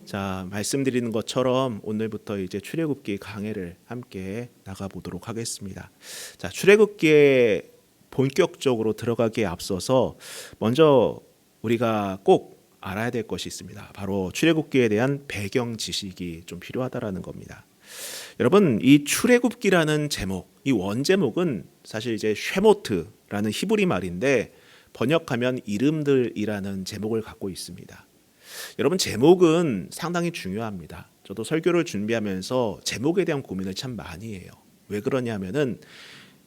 자, 말씀드리는 것처럼 오늘부터 이제 출애굽기 강해를 함께 나가보도록 하겠습니다. 자, 출애굽기에 본격적으로 들어가기에 앞서서 먼저 우리가 꼭 알아야 될 것이 있습니다. 바로 출애굽기에 대한 배경 지식이 좀 필요하다라는 겁니다. 여러분, 이 출애굽기라는 제목, 이 원제목은 사실 이제 쉐모트라는 히브리 말인데 번역하면 이름들이라는 제목을 갖고 있습니다. 여러분, 제목은 상당히 중요합니다. 저도 설교를 준비하면서 제목에 대한 고민을 참 많이 해요. 왜 그러냐면은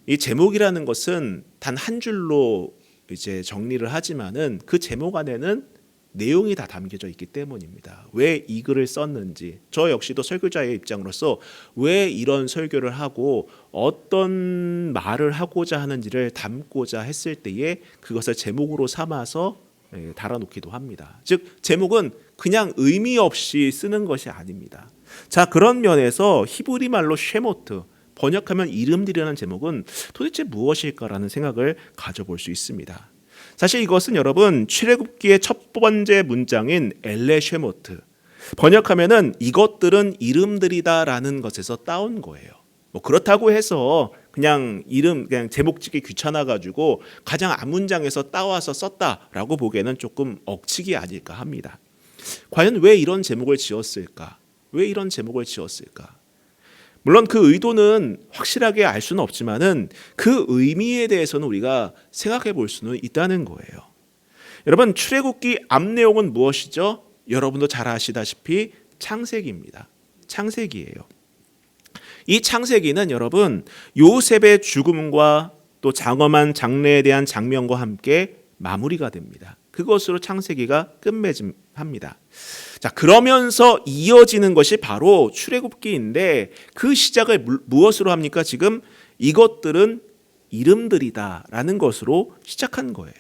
이 제목이라는 것은 단 한 줄로 이제 정리를 하지만은 그 제목 안에는 내용이 다 담겨져 있기 때문입니다. 왜 이 글을 썼는지, 저 역시도 설교자의 입장으로서 왜 이런 설교를 하고 어떤 말을 하고자 하는지를 담고자 했을 때에 그것을 제목으로 삼아서 달아놓기도 합니다. 즉 제목은 그냥 의미 없이 쓰는 것이 아닙니다. 자, 그런 면에서 히브리 말로 쉐모트, 번역하면 이름들이라는 제목은 도대체 무엇일까라는 생각을 가져볼 수 있습니다. 사실 이것은 여러분 출애굽기의 첫 번째 문장인 엘레 쉐모트, 번역하면은 이것들은 이름들이다라는 것에서 따온 거예요. 뭐 그렇다고 해서 그냥 제목 짓기 귀찮아 가지고 가장 앞문장에서 따와서 썼다라고 보기에는 조금 억측이 아닐까 합니다. 과연 왜 이런 제목을 지었을까? 왜 이런 제목을 지었을까? 물론 그 의도는 확실하게 알 수는 없지만은 그 의미에 대해서는 우리가 생각해 볼 수는 있다는 거예요. 여러분, 출애굽기 앞 내용은 무엇이죠? 여러분도 잘 아시다시피 창세기입니다. 창세기예요. 이 창세기는 여러분 요셉의 죽음과 또 장엄한 장래에 대한 장면과 함께 마무리가 됩니다. 그것으로 창세기가 끝맺음합니다. 자, 그러면서 이어지는 것이 바로 출애굽기인데 그 시작을 무엇으로 합니까? 지금 이것들은 이름들이다라는 것으로 시작한 거예요.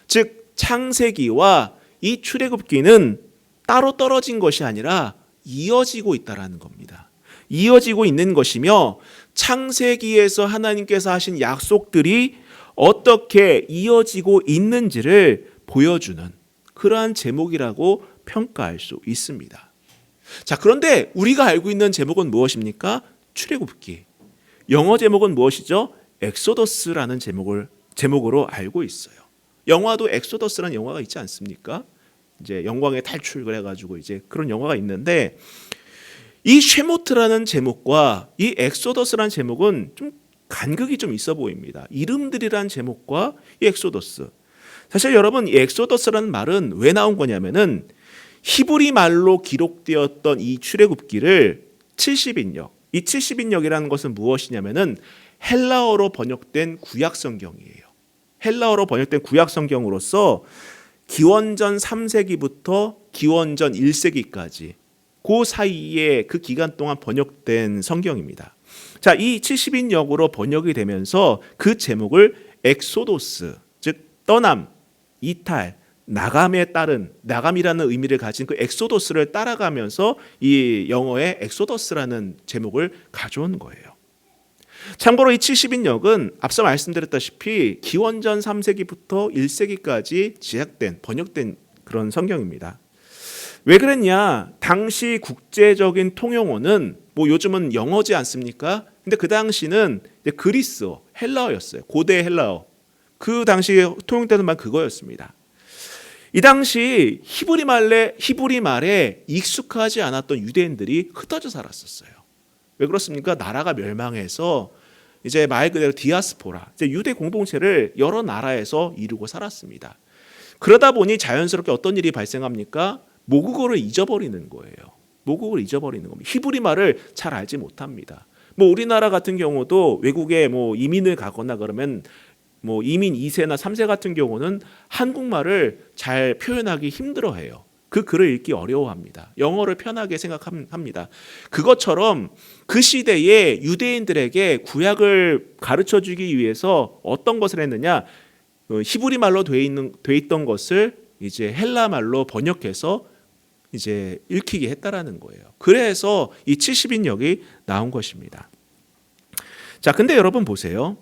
즉 창세기와 이 출애굽기는 따로 떨어진 것이 아니라 이어지고 있다라는 겁니다. 이어지고 있는 것이며 창세기에서 하나님께서 하신 약속들이 어떻게 이어지고 있는지를 보여주는 그러한 제목이라고 평가할 수 있습니다. 자, 그런데 우리가 알고 있는 제목은 무엇입니까? 출애굽기. 영어 제목은 무엇이죠? 엑소더스라는 제목으로 알고 있어요. 영화도 엑소더스라는 영화가 있지 않습니까? 이제 영광의 탈출 해가지고 이제 그런 영화가 있는데 이 쉐모트라는 제목과 이 엑소더스라는 제목은 좀 간극이 좀 있어 보입니다. 이름들이라는 제목과 이 엑소더스. 사실 여러분, 이 엑소더스라는 말은 왜 나온 거냐면은 히브리 말로 기록되었던 이 출애굽기를 70인역, 이 70인역이라는 것은 무엇이냐면은 헬라어로 번역된 구약 성경이에요. 헬라어로 번역된 구약 성경으로서 기원전 3세기부터 기원전 1세기까지 그 사이에 그 기간 동안 번역된 성경입니다. 자, 이 70인역으로 번역이 되면서 그 제목을 엑소도스, 즉 떠남, 이탈, 나감에 따른, 나감이라는 의미를 가진 그 엑소도스를 따라가면서 이 영어의 엑소더스라는 제목을 가져온 거예요. 참고로 이 70인역은 앞서 말씀드렸다시피 기원전 3세기부터 1세기까지 번역된 그런 성경입니다. 왜 그랬냐? 당시 국제적인 통용어는 뭐 요즘은 영어지 않습니까? 근데 그 당시는 이제 그리스어, 헬라어였어요. 고대 헬라어. 그 당시에 통용되는 말 그거였습니다. 이 당시 히브리 말에 익숙하지 않았던 유대인들이 흩어져 살았었어요. 왜 그렇습니까? 나라가 멸망해서 이제 말 그대로 디아스포라, 이제 유대 공동체를 여러 나라에서 이루고 살았습니다. 그러다 보니 자연스럽게 어떤 일이 발생합니까? 모국어를 잊어버리는 거예요. 모국어를 잊어버리는 겁니다. 히브리 말을 잘 알지 못합니다. 뭐 우리나라 같은 경우도 외국에 뭐 이민을 가거나 그러면 뭐 이민 2세나 3세 같은 경우는 한국말을 잘 표현하기 힘들어해요. 그 글을 읽기 어려워합니다. 영어를 편하게 생각합니다. 그것처럼 그 시대에 유대인들에게 구약을 가르쳐주기 위해서 어떤 것을 했느냐? 히브리 말로 돼 있던 것을 이제 헬라 말로 번역해서 이제 읽히게 했다라는 거예요. 그래서 이 70인역이 나온 것입니다. 자, 근데 여러분 보세요.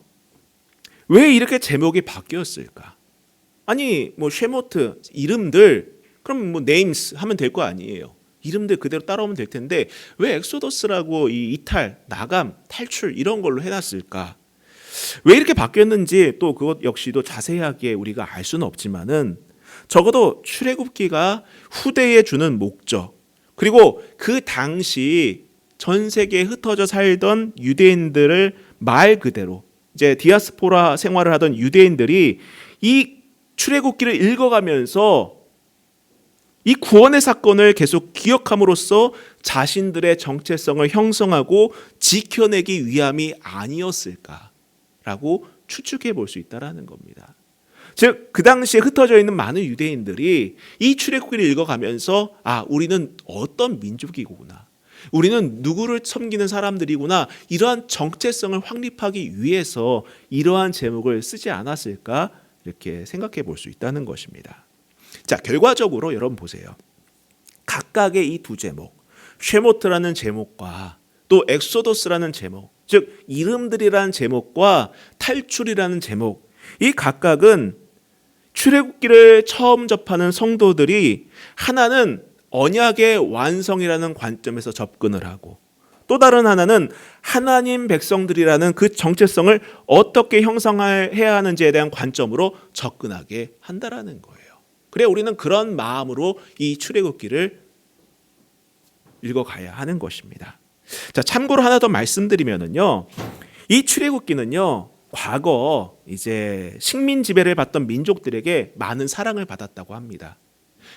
왜 이렇게 제목이 바뀌었을까? 아니, 뭐 쉐모트 이름들 그럼 뭐 names 하면 될 거 아니에요. 이름들 그대로 따라오면 될 텐데 왜 엑소더스라고 이 이탈, 나감, 탈출 이런 걸로 해놨을까? 왜 이렇게 바뀌었는지 또 그것 역시도 자세하게 우리가 알 수는 없지만은 적어도 출애굽기가 후대에 주는 목적, 그리고 그 당시 전 세계에 흩어져 살던 유대인들을 말 그대로 이제 디아스포라 생활을 하던 유대인들이 이 출애굽기를 읽어가면서 이 구원의 사건을 계속 기억함으로써 자신들의 정체성을 형성하고 지켜내기 위함이 아니었을까라고 추측해 볼 수 있다라는 겁니다. 즉 그 당시에 흩어져 있는 많은 유대인들이 이 출애굽기를 읽어가면서 우리는 어떤 민족이구나, 우리는 누구를 섬기는 사람들이구나, 이러한 정체성을 확립하기 위해서 이러한 제목을 쓰지 않았을까 이렇게 생각해 볼 수 있다는 것입니다. 자, 결과적으로 여러분 보세요. 각각의 이 두 제목, 쉐모트라는 제목과 또 엑소더스라는 제목, 즉 이름들이라는 제목과 탈출이라는 제목, 이 각각은 출애굽기를 처음 접하는 성도들이 하나는 언약의 완성이라는 관점에서 접근을 하고, 또 다른 하나는 하나님 백성들이라는 그 정체성을 어떻게 형성해야 하는지에 대한 관점으로 접근하게 한다라는 거예요. 그래 우리는 그런 마음으로 이 출애굽기를 읽어가야 하는 것입니다. 자, 참고로 하나 더 말씀드리면은요, 이 출애굽기는요, 과거 이제 식민 지배를 받던 민족들에게 많은 사랑을 받았다고 합니다.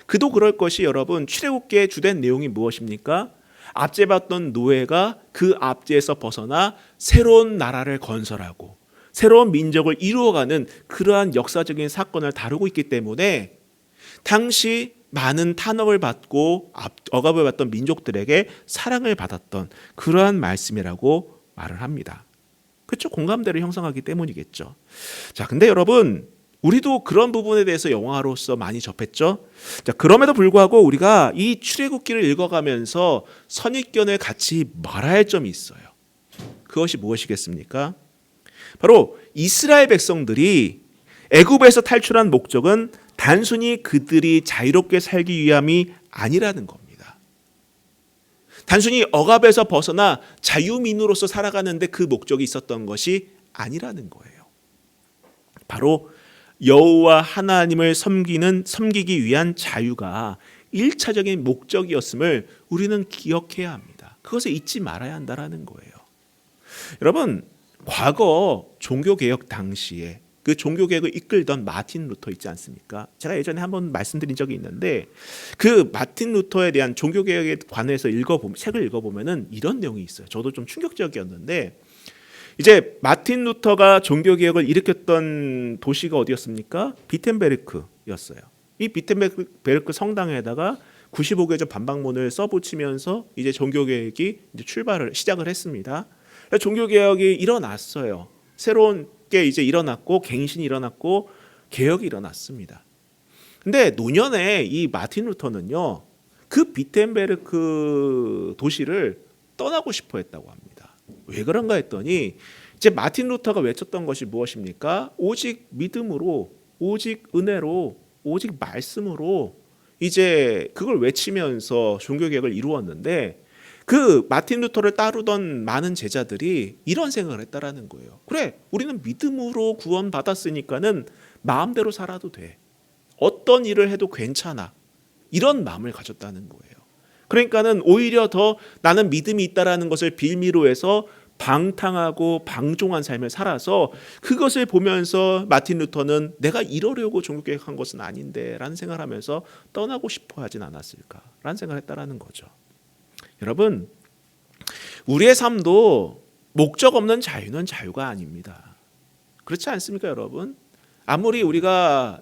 그도 그럴 것이 여러분, 출애굽기의 주된 내용이 무엇입니까? 압제받던 노예가 그 압제에서 벗어나 새로운 나라를 건설하고 새로운 민족을 이루어가는 그러한 역사적인 사건을 다루고 있기 때문에 당시 많은 탄압을 받고 억압을 받던 민족들에게 사랑을 받았던 그러한 말씀이라고 말을 합니다. 그렇죠? 공감대를 형성하기 때문이겠죠. 자, 근데 여러분, 우리도 그런 부분에 대해서 영화로서 많이 접했죠. 자, 그럼에도 불구하고 우리가 이 출애굽기를 읽어가면서 선입견을 갖지 말아야 할 점이 있어요. 그것이 무엇이겠습니까? 바로 이스라엘 백성들이 애굽에서 탈출한 목적은 단순히 그들이 자유롭게 살기 위함이 아니라는 겁니다. 단순히 억압에서 벗어나 자유민으로서 살아가는데 그 목적이 있었던 것이 아니라는 거예요. 바로 여호와 하나님을 섬기기 위한 자유가 1차적인 목적이었음을 우리는 기억해야 합니다. 그것을 잊지 말아야 한다는 거예요. 여러분, 과거 종교개혁 당시에 그 종교개혁을 이끌던 마틴 루터 있지 않습니까? 제가 예전에 한번 말씀드린 적이 있는데, 그 마틴 루터에 대한 종교개혁에 관해서 책을 읽어보면 이런 내용이 있어요. 저도 좀 충격적이었는데, 이제 마틴 루터가 종교개혁을 일으켰던 도시가 어디였습니까? 비텐베르크였어요. 이 비텐베르크 성당에다가 95개조 반박문을 써붙이면서 이제 종교개혁이 이제 시작을 했습니다. 종교개혁이 일어났어요. 새로운 게 이제 일어났고, 갱신이 일어났고, 개혁이 일어났습니다. 근데 노년에 이 마틴 루터는요, 그 비텐베르크 도시를 떠나고 싶어 했다고 합니다. 왜 그런가 했더니, 이제 마틴 루터가 외쳤던 것이 무엇입니까? 오직 믿음으로, 오직 은혜로, 오직 말씀으로 이제 그걸 외치면서 종교개혁을 이루었는데, 그 마틴 루터를 따르던 많은 제자들이 이런 생각을 했다라는 거예요. 그래, 우리는 믿음으로 구원받았으니까는 마음대로 살아도 돼. 어떤 일을 해도 괜찮아. 이런 마음을 가졌다는 거예요. 그러니까는 오히려 더 나는 믿음이 있다라는 것을 빌미로 해서 방탕하고 방종한 삶을 살아서, 그것을 보면서 마틴 루터는 내가 이러려고 종교개혁한 것은 아닌데 라는 생각을 하면서 떠나고 싶어 하진 않았을까라는 생각을 했다라는 거죠. 여러분, 우리의 삶도 목적 없는 자유는 자유가 아닙니다. 그렇지 않습니까, 여러분? 아무리 우리가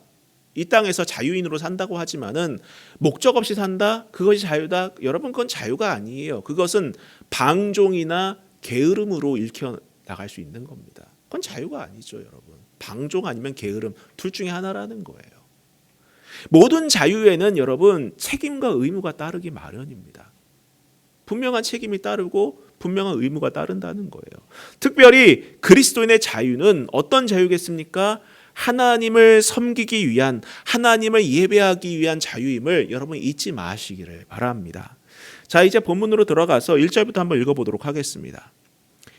이 땅에서 자유인으로 산다고 하지만은 목적 없이 산다? 그것이 자유다? 여러분, 그건 자유가 아니에요. 그것은 방종이나 게으름으로 읽혀 나갈 수 있는 겁니다. 그건 자유가 아니죠, 여러분. 방종 아니면 게으름, 둘 중에 하나라는 거예요. 모든 자유에는 여러분, 책임과 의무가 따르기 마련입니다. 분명한 책임이 따르고 분명한 의무가 따른다는 거예요. 특별히 그리스도인의 자유는 어떤 자유겠습니까? 하나님을 섬기기 위한, 하나님을 예배하기 위한 자유임을 여러분 잊지 마시기를 바랍니다. 자, 이제 본문으로 들어가서 1절부터 한번 읽어보도록 하겠습니다.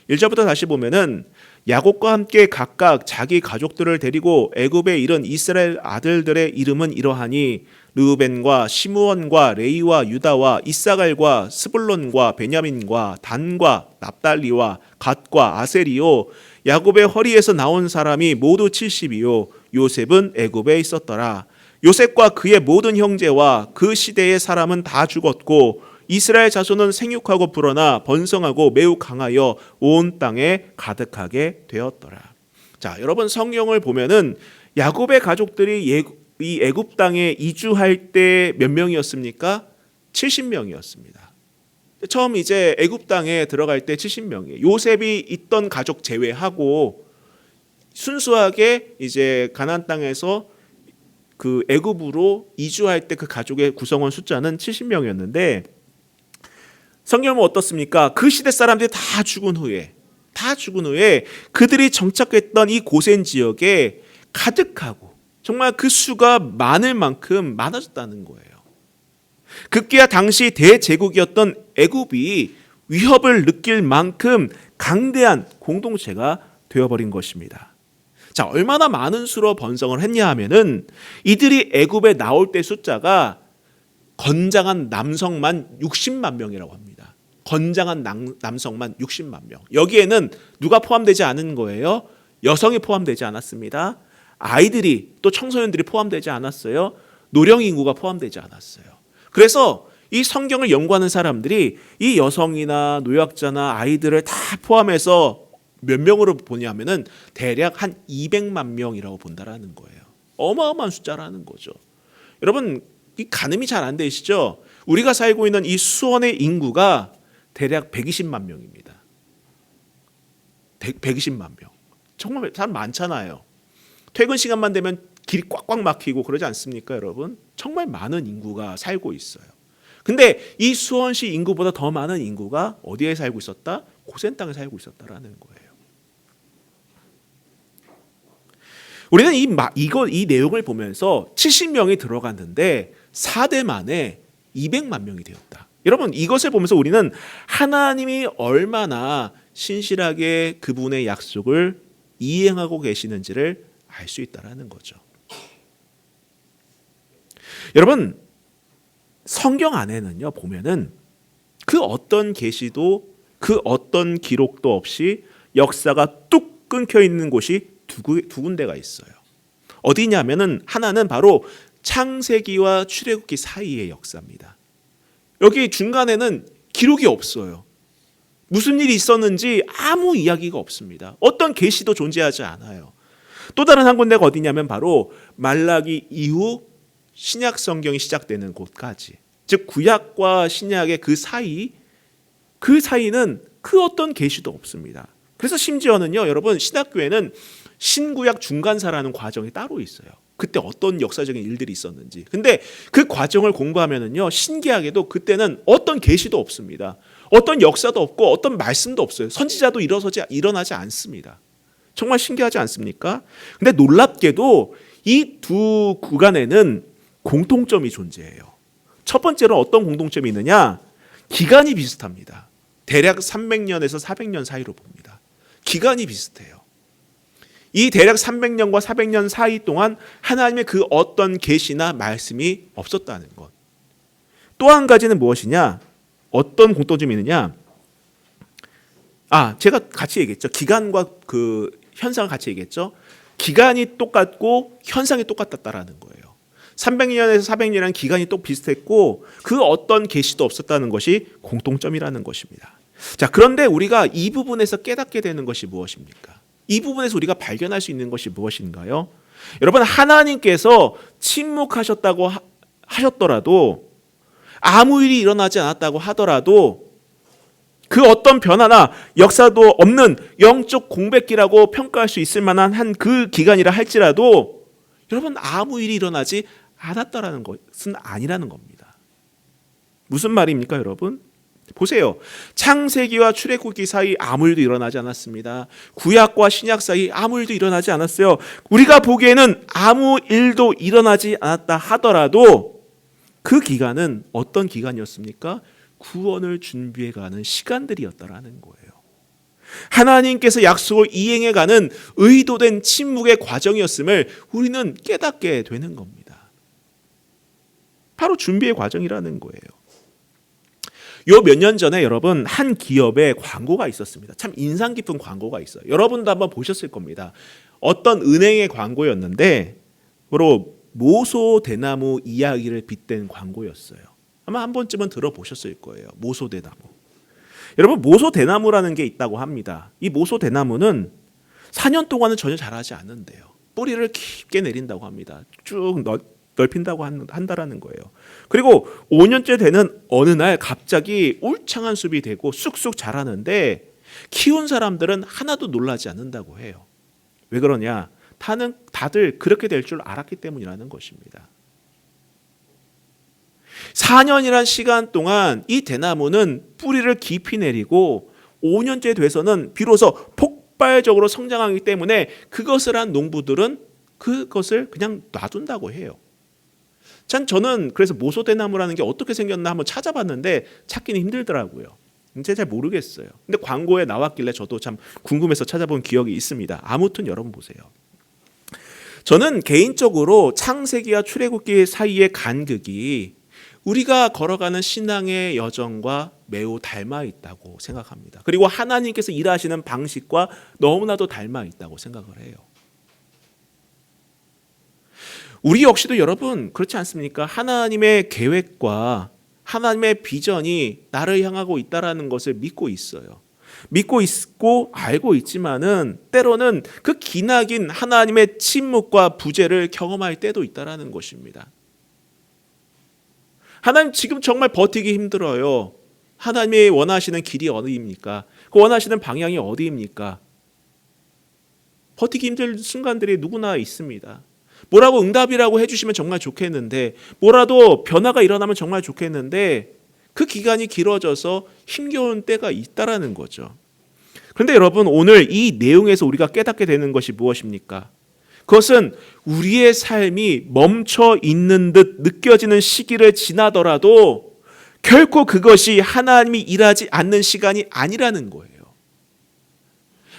1절부터 다시 보면은 야곱과 함께 각각 자기 가족들을 데리고 애굽에 이른 이스라엘 아들들의 이름은 이러하니 르우벤과 시므온과 레이와 유다와 이사갈과 스불론과 베냐민과 단과 납달리와 갓과 아셀이요 야곱의 허리에서 나온 사람이 모두 70이요 요셉은 애굽에 있었더라. 요셉과 그의 모든 형제와 그 시대의 사람은 다 죽었고 이스라엘 자손은 생육하고 불어나 번성하고 매우 강하여 온 땅에 가득하게 되었더라. 자, 여러분 성경을 보면은 야곱의 가족들이 이 애굽 땅에 이주할 때 몇 명이었습니까? 70명이었습니다. 처음 이제 애굽 땅에 들어갈 때 70명이에요. 요셉이 있던 가족 제외하고 순수하게 이제 가나안 땅에서 그 애굽으로 이주할 때 그 가족의 구성원 숫자는 70명이었는데 성경은 어떻습니까? 그 시대 사람들이 다 죽은 후에 그들이 정착했던 이 고센 지역에 가득하고 정말 그 수가 많을 만큼 많아졌다는 거예요. 급기야 당시 대제국이었던 애굽이 위협을 느낄 만큼 강대한 공동체가 되어버린 것입니다. 자, 얼마나 많은 수로 번성을 했냐 하면은 이들이 애굽에 나올 때 숫자가 건장한 남성만 60만 명이라고 합니다. 건장한 남성만 60만 명. 여기에는 누가 포함되지 않은 거예요? 여성이 포함되지 않았습니다. 아이들이 또 청소년들이 포함되지 않았어요. 노령 인구가 포함되지 않았어요. 그래서 이 성경을 연구하는 사람들이 이 여성이나 노약자나 아이들을 다 포함해서 몇 명으로 보냐면은 대략 한 200만 명이라고 본다라는 거예요. 어마어마한 숫자라는 거죠. 여러분 이 가늠이 잘 안 되시죠? 우리가 살고 있는 이 수원의 인구가 대략 120만 명입니다. 120만 명. 정말 사람 많잖아요. 퇴근 시간만 되면 길이 꽉꽉 막히고 그러지 않습니까, 여러분? 정말 많은 인구가 살고 있어요. 근데 이 수원시 인구보다 더 많은 인구가 어디에 살고 있었다? 고센 땅에 살고 있었다라는 거예요. 우리는 이 내용을 보면서 70명이 들어갔는데 4대 만에 200만 명이 되었다. 여러분 이것을 보면서 우리는 하나님이 얼마나 신실하게 그분의 약속을 이행하고 계시는지를 알 수 있다라는 거죠. 여러분 성경 안에는요 보면은 그 어떤 계시도 그 어떤 기록도 없이 역사가 뚝 끊겨 있는 곳이 두 군데가 있어요. 어디냐면은 하나는 바로 창세기와 출애굽기 사이의 역사입니다. 여기 중간에는 기록이 없어요. 무슨 일이 있었는지 아무 이야기가 없습니다. 어떤 계시도 존재하지 않아요. 또 다른 한 군데가 어디냐면 바로 말라기 이후 신약 성경이 시작되는 곳까지, 즉 구약과 신약의 그 사이는 그 어떤 계시도 없습니다. 그래서 심지어는요 여러분 신학교에는 신구약 중간사라는 과정이 따로 있어요. 그때 어떤 역사적인 일들이 있었는지. 근데 그 과정을 공부하면은요 신기하게도 그때는 어떤 계시도 없습니다. 어떤 역사도 없고 어떤 말씀도 없어요. 선지자도 일어나지 않습니다. 정말 신기하지 않습니까? 근데 놀랍게도 이 두 구간에는 공통점이 존재해요. 첫 번째로 어떤 공통점이 있느냐? 기간이 비슷합니다. 대략 300년에서 400년 사이로 봅니다. 기간이 비슷해요. 이 대략 300년과 400년 사이 동안 하나님의 그 어떤 계시나 말씀이 없었다는 것. 또 한 가지는 무엇이냐? 어떤 공통점이 있느냐? 제가 같이 얘기했죠. 기간과 그 현상을 같이 얘기했죠. 기간이 똑같고 현상이 똑같았다라는 거예요. 300년에서 400년이라는 기간이 또 비슷했고 그 어떤 계시도 없었다는 것이 공통점이라는 것입니다. 자, 그런데 우리가 이 부분에서 깨닫게 되는 것이 무엇입니까? 이 부분에서 우리가 발견할 수 있는 것이 무엇인가요? 여러분 하나님께서 침묵하셨다고 하셨더라도 아무 일이 일어나지 않았다고 하더라도 그 어떤 변화나 역사도 없는 영적 공백기라고 평가할 수 있을 만한 한 그 기간이라 할지라도 여러분 아무 일이 일어나지 않았다라는 것은 아니라는 겁니다. 무슨 말입니까 여러분? 보세요. 창세기와 출애굽기 사이 아무 일도 일어나지 않았습니다. 구약과 신약 사이 아무 일도 일어나지 않았어요. 우리가 보기에는 아무 일도 일어나지 않았다 하더라도 그 기간은 어떤 기간이었습니까? 구원을 준비해가는 시간들이었다라는 거예요. 하나님께서 약속을 이행해가는 의도된 침묵의 과정이었음을 우리는 깨닫게 되는 겁니다. 바로 준비의 과정이라는 거예요. 요 몇 년 전에 여러분 한 기업에 광고가 있었습니다. 참 인상 깊은 광고가 있어요. 여러분도 한번 보셨을 겁니다. 어떤 은행의 광고였는데 바로 모소대나무 이야기를 빗댄 광고였어요. 아마 한 번쯤은 들어보셨을 거예요. 모소대나무. 여러분 모소대나무라는 게 있다고 합니다. 이 모소대나무는 4년 동안은 전혀 자라지 않는데요. 뿌리를 깊게 내린다고 합니다. 쭉 넓힌다고 한다라는 거예요. 그리고 5년째 되는 어느 날 갑자기 울창한 숲이 되고 쑥쑥 자라는데 키운 사람들은 하나도 놀라지 않는다고 해요. 왜 그러냐? 다들 그렇게 될 줄 알았기 때문이라는 것입니다. 4년이란 시간 동안 이 대나무는 뿌리를 깊이 내리고 5년째 돼서는 비로소 폭발적으로 성장하기 때문에 그것을 한 농부들은 그것을 그냥 놔둔다고 해요. 저는 그래서 모소대나무라는 게 어떻게 생겼나 한번 찾아봤는데 찾기는 힘들더라고요. 제가 잘 모르겠어요. 근데 광고에 나왔길래 저도 참 궁금해서 찾아본 기억이 있습니다. 아무튼 여러분 보세요. 저는 개인적으로 창세기와 출애굽기 사이의 간극이 우리가 걸어가는 신앙의 여정과 매우 닮아 있다고 생각합니다. 그리고 하나님께서 일하시는 방식과 너무나도 닮아 있다고 생각을 해요. 우리 역시도 여러분 그렇지 않습니까? 하나님의 계획과 하나님의 비전이 나를 향하고 있다라는 것을 믿고 있어요. 믿고 있고 알고 있지만은 때로는 그 기나긴 하나님의 침묵과 부재를 경험할 때도 있다라는 것입니다. 하나님 지금 정말 버티기 힘들어요. 하나님이 원하시는 길이 어디입니까? 그 원하시는 방향이 어디입니까? 버티기 힘든 순간들이 누구나 있습니다. 뭐라고 응답이라고 해주시면 정말 좋겠는데, 뭐라도 변화가 일어나면 정말 좋겠는데 그 기간이 길어져서 힘겨운 때가 있다라는 거죠. 그런데 여러분 오늘 이 내용에서 우리가 깨닫게 되는 것이 무엇입니까? 그것은 우리의 삶이 멈춰 있는 듯 느껴지는 시기를 지나더라도 결코 그것이 하나님이 일하지 않는 시간이 아니라는 거예요.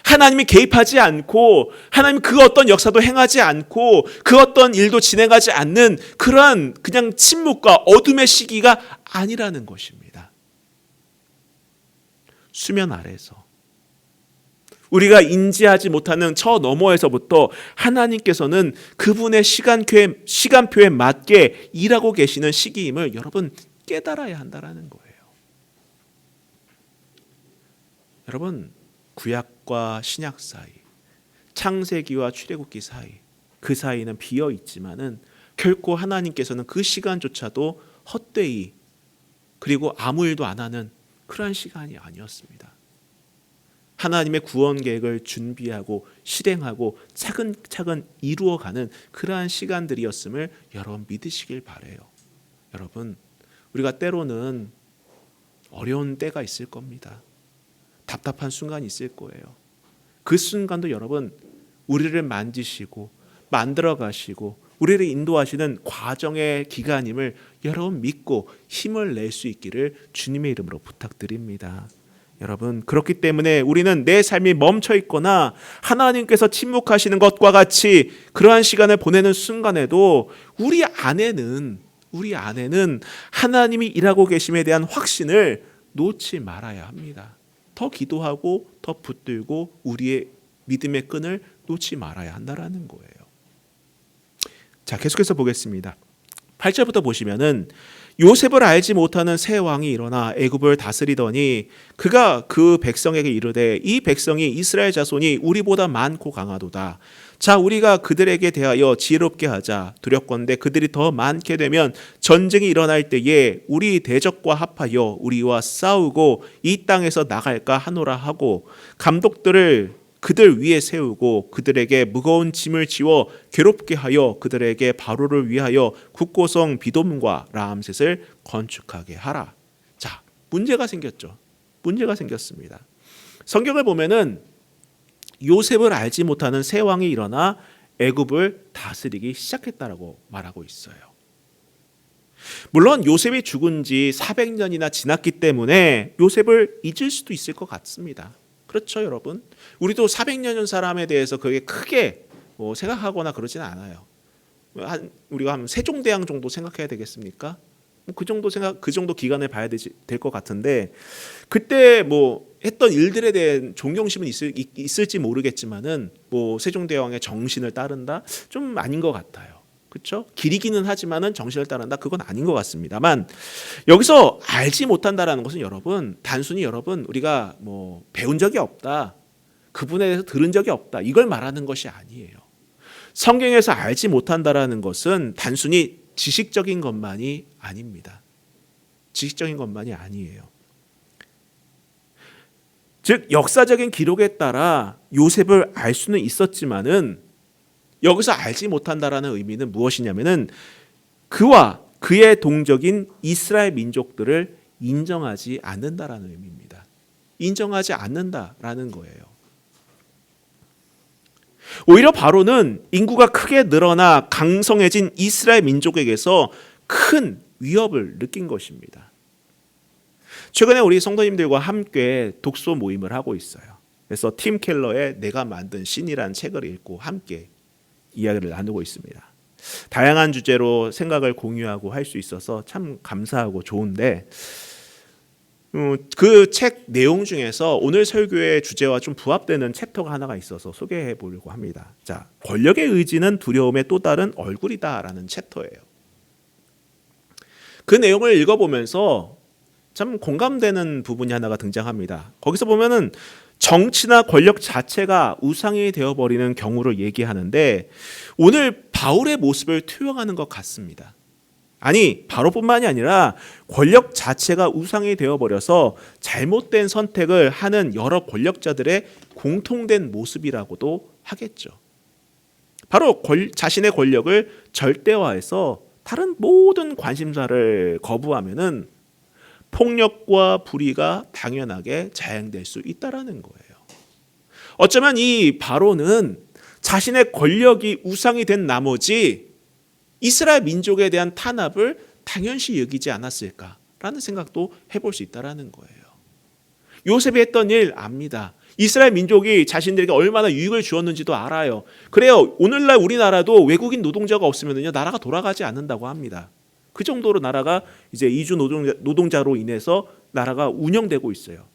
하나님이 개입하지 않고 하나님 그 어떤 역사도 행하지 않고 그 어떤 일도 진행하지 않는 그러한 그냥 침묵과 어둠의 시기가 아니라는 것입니다. 수면 아래서 우리가 인지하지 못하는 저 너머에서부터 하나님께서는 그분의 시간표에 맞게 일하고 계시는 시기임을 여러분 깨달아야 한다는 거예요. 여러분 구약과 신약 사이, 창세기와 출애굽기 사이, 그 사이는 비어 있지만은 결코 하나님께서는 그 시간조차도 헛되이 그리고 아무 일도 안 하는 그러한 시간이 아니었습니다. 하나님의 구원 계획을 준비하고 실행하고 차근차근 이루어가는 그러한 시간들이었음을 여러분 믿으시길 바라요. 여러분 우리가 때로는 어려운 때가 있을 겁니다. 답답한 순간이 있을 거예요. 그 순간도 여러분 우리를 만지시고 만들어 가시고 우리를 인도하시는 과정의 기간임을 여러분 믿고 힘을 낼 수 있기를 주님의 이름으로 부탁드립니다. 여러분 그렇기 때문에 우리는 내 삶이 멈춰 있거나 하나님께서 침묵하시는 것과 같이 그러한 시간을 보내는 순간에도 우리 안에는 하나님이 일하고 계심에 대한 확신을 놓지 말아야 합니다. 더 기도하고 더 붙들고 우리의 믿음의 끈을 놓지 말아야 한다라는 거예요. 자, 계속해서 보겠습니다. 8절부터 보시면은 요셉을 알지 못하는 새 왕이 일어나 애굽을 다스리더니 그가 그 백성에게 이르되 이 백성이 이스라엘 자손이 우리보다 많고 강하도다. 자, 우리가 그들에게 대하여 지혜롭게 하자. 두렵건대 그들이 더 많게 되면 전쟁이 일어날 때에 우리 대적과 합하여 우리와 싸우고 이 땅에서 나갈까 하노라 하고 감독들을 그들 위에 세우고 그들에게 무거운 짐을 지워 괴롭게 하여 그들에게 바로를 위하여 국고성 비돔과 라암셋을 건축하게 하라. 자, 문제가 생겼죠. 문제가 생겼습니다. 성경을 보면은 요셉을 알지 못하는 새 왕이 일어나 애굽을 다스리기 시작했다라고 말하고 있어요. 물론 요셉이 죽은 지 400년이나 지났기 때문에 요셉을 잊을 수도 있을 것 같습니다. 그렇죠, 여러분? 우리도 400년 전 사람에 대해서 그게 크게 생각하거나 그러지는 않아요. 우리가 한 세종대왕 정도 생각해야 되겠습니까? 그 정도 기간을 봐야 될 것 같은데, 그때 했던 일들에 대한 존경심은 있을지 모르겠지만은 세종대왕의 정신을 따른다 좀 아닌 것 같아요. 그렇죠? 기리기는 하지만은 정신을 따른다 그건 아닌 것 같습니다만, 여기서 알지 못한다라는 것은 여러분 단순히 우리가 배운 적이 없다, 그분에 대해서 들은 적이 없다 이걸 말하는 것이 아니에요. 성경에서 알지 못한다라는 것은 단순히 지식적인 것만이 아닙니다. 지식적인 것만이 아니에요. 즉 역사적인 기록에 따라 요셉을 알 수는 있었지만은 여기서 알지 못한다라는 의미는 무엇이냐면은 그와 그의 동족인 이스라엘 민족들을 인정하지 않는다라는 의미입니다. 인정하지 않는다라는 거예요. 오히려 바로는 인구가 크게 늘어나 강성해진 이스라엘 민족에게서 큰 위협을 느낀 것입니다. 최근에 우리 성도님들과 함께 독서 모임을 하고 있어요. 그래서 팀 켈러의 내가 만든 신이라는 책을 읽고 함께 이야기를 나누고 있습니다. 다양한 주제로 생각을 공유하고 할 수 있어서 참 감사하고 좋은데, 그 책 내용 중에서 오늘 설교의 주제와 좀 부합되는 챕터가 하나가 있어서 소개해 보려고 합니다. 자, 권력의 의지는 두려움의 또 다른 얼굴이다라는 챕터예요. 그 내용을 읽어보면서 참 공감되는 부분이 하나가 등장합니다. 거기서 보면은 정치나 권력 자체가 우상이 되어버리는 경우를 얘기하는데, 오늘 바울의 모습을 투영하는 것 같습니다. 아니, 바로뿐만이 아니라 권력 자체가 우상이 되어버려서 잘못된 선택을 하는 여러 권력자들의 공통된 모습이라고도 하겠죠. 바로 자신의 권력을 절대화해서 다른 모든 관심사를 거부하면은 폭력과 불의가 당연하게 자행될 수 있다라는 거예요. 어쩌면 이 바로는 자신의 권력이 우상이 된 나머지 이스라엘 민족에 대한 탄압을 당연시 여기지 않았을까라는 생각도 해볼 수 있다라는 거예요. 요셉이 했던 일 압니다. 이스라엘 민족이 자신들에게 얼마나 유익을 주었는지도 알아요. 그래요. 오늘날 우리나라도 외국인 노동자가 없으면요 나라가 돌아가지 않는다고 합니다. 그 정도로 나라가 이제 이주 노동자로 인해서 나라가 운영되고 있어요.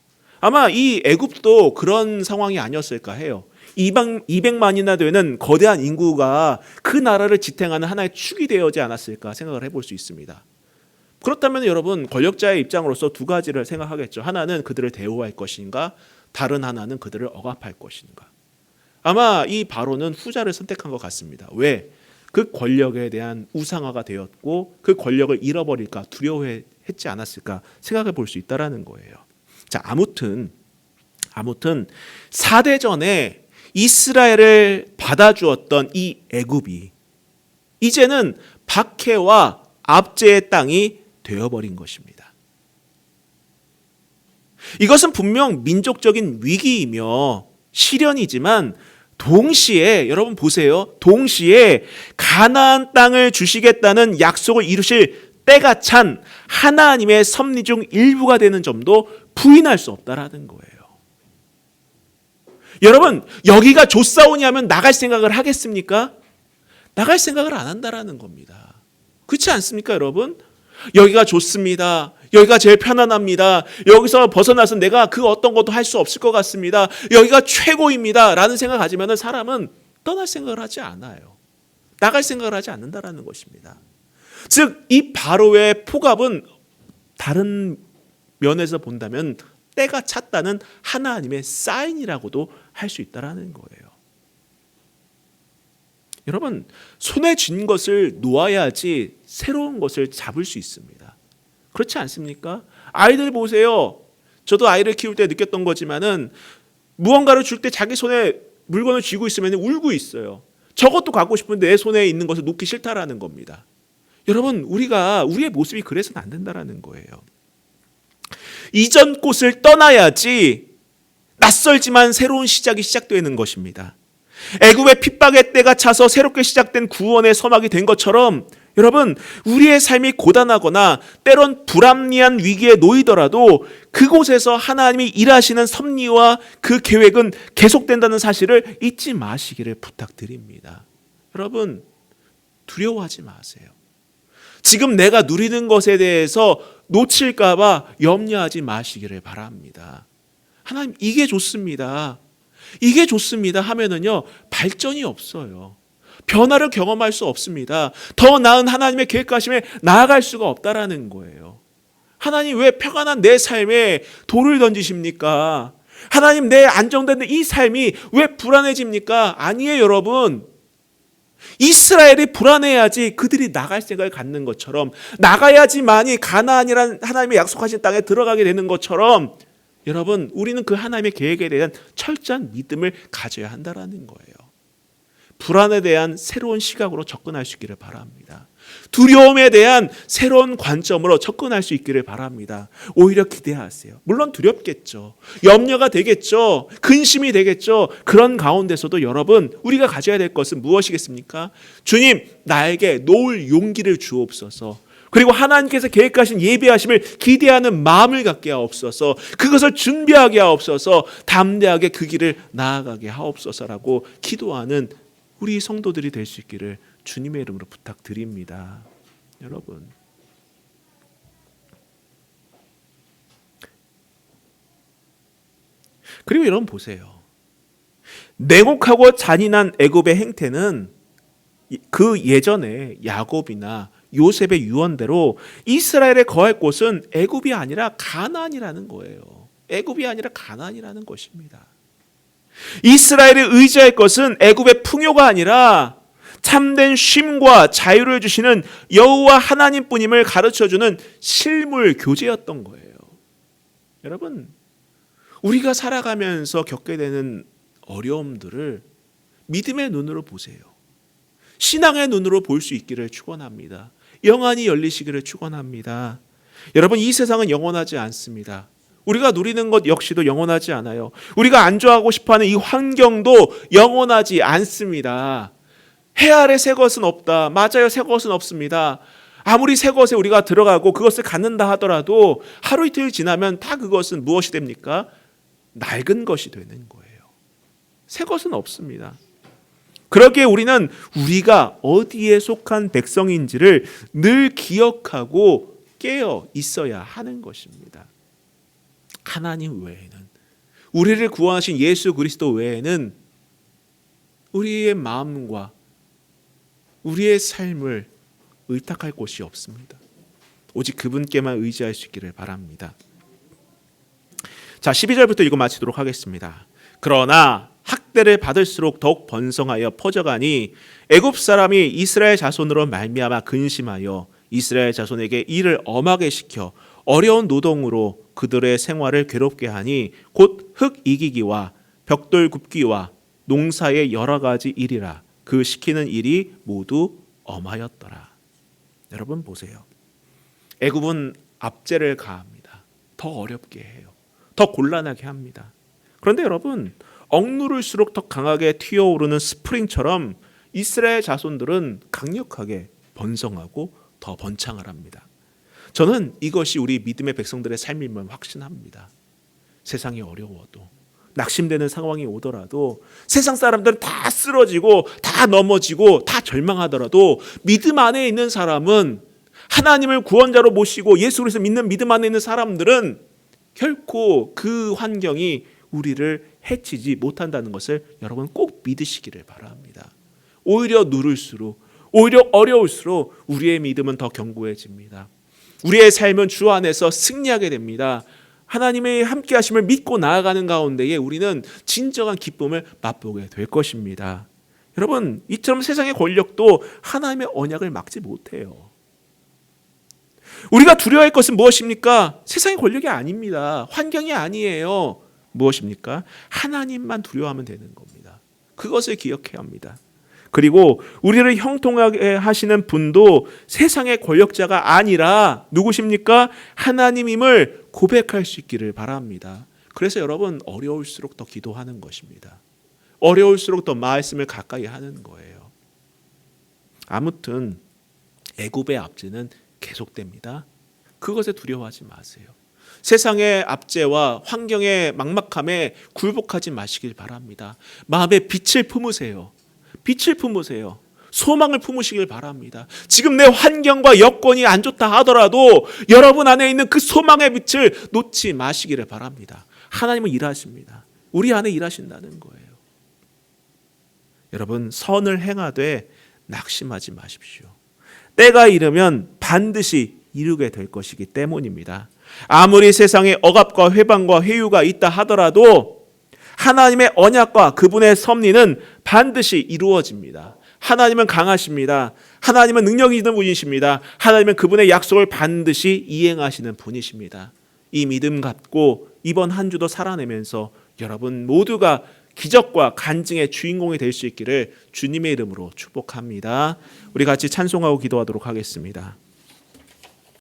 아마 이 애굽도 그런 상황이 아니었을까 해요. 200만이나 되는 거대한 인구가 그 나라를 지탱하는 하나의 축이 되어지 않았을까 생각을 해볼 수 있습니다. 그렇다면 여러분 권력자의 입장으로서 두 가지를 생각하겠죠. 하나는 그들을 대우할 것인가, 다른 하나는 그들을 억압할 것인가. 아마 이 바로는 후자를 선택한 것 같습니다. 왜? 그 권력에 대한 우상화가 되었고 그 권력을 잃어버릴까 두려워했지 않았을까 생각해 볼 수 있다라는 거예요. 자, 아무튼 4대전에 이스라엘을 받아주었던 이 애굽이 이제는 박해와 압제의 땅이 되어버린 것입니다. 이것은 분명 민족적인 위기이며 시련이지만 동시에 여러분 보세요. 동시에 가나안 땅을 주시겠다는 약속을 이루실 때가 찬 하나님의 섭리 중 일부가 되는 점도 부인할 수 없다라는 거예요. 여러분 여기가 좋사오냐면 나갈 생각을 하겠습니까? 나갈 생각을 안 한다라는 겁니다. 그렇지 않습니까 여러분? 여기가 좋습니다. 여기가 제일 편안합니다. 여기서 벗어나서 내가 그 어떤 것도 할 수 없을 것 같습니다. 여기가 최고입니다. 라는 생각을 가지면 사람은 떠날 생각을 하지 않아요. 나갈 생각을 하지 않는다라는 것입니다. 즉 이 바로의 포갑은 다른 면에서 본다면 때가 찼다는 하나님의 사인이라고도 할 수 있다라는 거예요. 여러분 손에 쥔 것을 놓아야지 새로운 것을 잡을 수 있습니다. 그렇지 않습니까? 아이들 보세요. 저도 아이를 키울 때 느꼈던 거지만은 무언가를 줄 때 자기 손에 물건을 쥐고 있으면 울고 있어요. 저것도 갖고 싶은데 내 손에 있는 것을 놓기 싫다라는 겁니다. 여러분 우리의 모습이 그래서는 안 된다라는 거예요. 이전 곳을 떠나야지 낯설지만 새로운 시작이 시작되는 것입니다. 애굽의 핍박의 때가 차서 새롭게 시작된 구원의 서막이 된 것처럼 여러분, 우리의 삶이 고단하거나 때론 불합리한 위기에 놓이더라도 그곳에서 하나님이 일하시는 섭리와 그 계획은 계속된다는 사실을 잊지 마시기를 부탁드립니다. 여러분, 두려워하지 마세요. 지금 내가 누리는 것에 대해서 놓칠까 봐 염려하지 마시기를 바랍니다. 하나님, 이게 좋습니다. 이게 좋습니다 하면은요, 발전이 없어요. 변화를 경험할 수 없습니다. 더 나은 하나님의 계획하심에 나아갈 수가 없다라는 거예요. 하나님, 왜 평안한 내 삶에 돌을 던지십니까? 하나님, 내 안정된 이 삶이 왜 불안해집니까? 아니에요, 여러분. 이스라엘이 불안해야지 그들이 나갈 생각을 갖는 것처럼, 나가야지만이 가나안이라는 하나님의 약속하신 땅에 들어가게 되는 것처럼, 여러분, 우리는 그 하나님의 계획에 대한 철저한 믿음을 가져야 한다는 거예요. 불안에 대한 새로운 시각으로 접근할 수 있기를 바랍니다. 두려움에 대한 새로운 관점으로 접근할 수 있기를 바랍니다. 오히려 기대하세요. 물론 두렵겠죠. 염려가 되겠죠. 근심이 되겠죠. 그런 가운데서도 여러분, 우리가 가져야 될 것은 무엇이겠습니까? 주님, 나에게 놓을 용기를 주옵소서. 그리고 하나님께서 계획하신 예비하심을 기대하는 마음을 갖게 하옵소서. 그것을 준비하게 하옵소서. 담대하게 그 길을 나아가게 하옵소서라고 기도하는 우리 성도들이 될 수 있기를 주님의 이름으로 부탁드립니다. 여러분, 그리고 여러분 보세요. 냉혹하고 잔인한 애굽의 행태는 그 예전에 야곱이나 요셉의 유언대로 이스라엘에 거할 곳은 애굽이 아니라 가나안이라는 거예요. 애굽이 아니라 가나안이라는 것입니다. 이스라엘이 의지할 것은 애굽의 풍요가 아니라 참된 쉼과 자유를 주시는 여호와 하나님뿐임을 가르쳐주는 실물 교제였던 거예요. 여러분, 우리가 살아가면서 겪게 되는 어려움들을 믿음의 눈으로 보세요. 신앙의 눈으로 볼 수 있기를 축원합니다. 영안이 열리시기를 축원합니다. 여러분, 이 세상은 영원하지 않습니다. 우리가 누리는 것 역시도 영원하지 않아요. 우리가 안주하고 싶어하는 이 환경도 영원하지 않습니다. 해 아래 새 것은 없다. 맞아요, 새 것은 없습니다. 아무리 새 것에 우리가 들어가고 그것을 갖는다 하더라도 하루 이틀 지나면 다 그것은 무엇이 됩니까? 낡은 것이 되는 거예요. 새 것은 없습니다. 그러기에 우리는 우리가 어디에 속한 백성인지를 늘 기억하고 깨어 있어야 하는 것입니다. 하나님 외에는, 우리를 구원하신 예수 그리스도 외에는 우리의 마음과 우리의 삶을 의탁할 곳이 없습니다. 오직 그분께만 의지할 수 있기를 바랍니다. 자, 12절부터 읽어 마치도록 하겠습니다. 그러나 학대를 받을수록 더욱 번성하여 퍼져가니 애굽 사람이 이스라엘 자손으로 말미암아 근심하여 이스라엘 자손에게 일을 엄하게 시켜 어려운 노동으로 그들의 생활을 괴롭게 하니 곧 흙 이기기와 벽돌 굽기와 농사의 여러 가지 일이라. 그 시키는 일이 모두 엄하였더라. 여러분 보세요. 애굽은 압제를 가합니다. 더 어렵게 해요. 더 곤란하게 합니다. 그런데 여러분, 억누를수록 더 강하게 튀어오르는 스프링처럼 이스라엘 자손들은 강력하게 번성하고 더 번창을 합니다. 저는 이것이 우리 믿음의 백성들의 삶임을 확신합니다. 세상이 어려워도, 낙심되는 상황이 오더라도, 세상 사람들은 다 쓰러지고 다 넘어지고 다 절망하더라도 믿음 안에 있는 사람은, 하나님을 구원자로 모시고 예수 그리스도 믿는 믿음 안에 있는 사람들은 결코 그 환경이 우리를 해치지 못한다는 것을 여러분 꼭 믿으시기를 바랍니다. 오히려 누를수록, 오히려 어려울수록 우리의 믿음은 더 견고해집니다. 우리의 삶은 주 안에서 승리하게 됩니다. 하나님의 함께 하심을 믿고 나아가는 가운데에 우리는 진정한 기쁨을 맛보게 될 것입니다. 여러분, 이처럼 세상의 권력도 하나님의 언약을 막지 못해요. 우리가 두려워할 것은 무엇입니까? 세상의 권력이 아닙니다. 환경이 아니에요. 무엇입니까? 하나님만 두려워하면 되는 겁니다. 그것을 기억해야 합니다. 그리고 우리를 형통하게 하시는 분도 세상의 권력자가 아니라 누구십니까? 하나님임을 고백할 수 있기를 바랍니다. 그래서 여러분, 어려울수록 더 기도하는 것입니다. 어려울수록 더 말씀을 가까이 하는 거예요. 아무튼 애굽의 압제는 계속됩니다. 그것에 두려워하지 마세요. 세상의 압제와 환경의 막막함에 굴복하지 마시길 바랍니다. 마음에 빛을 품으세요. 빛을 품으세요. 소망을 품으시길 바랍니다. 지금 내 환경과 여건이 안 좋다 하더라도 여러분 안에 있는 그 소망의 빛을 놓지 마시기를 바랍니다. 하나님은 일하십니다. 우리 안에 일하신다는 거예요. 여러분, 선을 행하되 낙심하지 마십시오. 때가 이르면 반드시 이루게 될 것이기 때문입니다. 아무리 세상에 억압과 회방과 회유가 있다 하더라도 하나님의 언약과 그분의 섭리는 반드시 이루어집니다. 하나님은 강하십니다. 하나님은 능력이 있는 분이십니다. 하나님은 그분의 약속을 반드시 이행하시는 분이십니다. 이 믿음 갖고 이번 한 주도 살아내면서 여러분 모두가 기적과 간증의 주인공이 될 수 있기를 주님의 이름으로 축복합니다. 우리 같이 찬송하고 기도하도록 하겠습니다.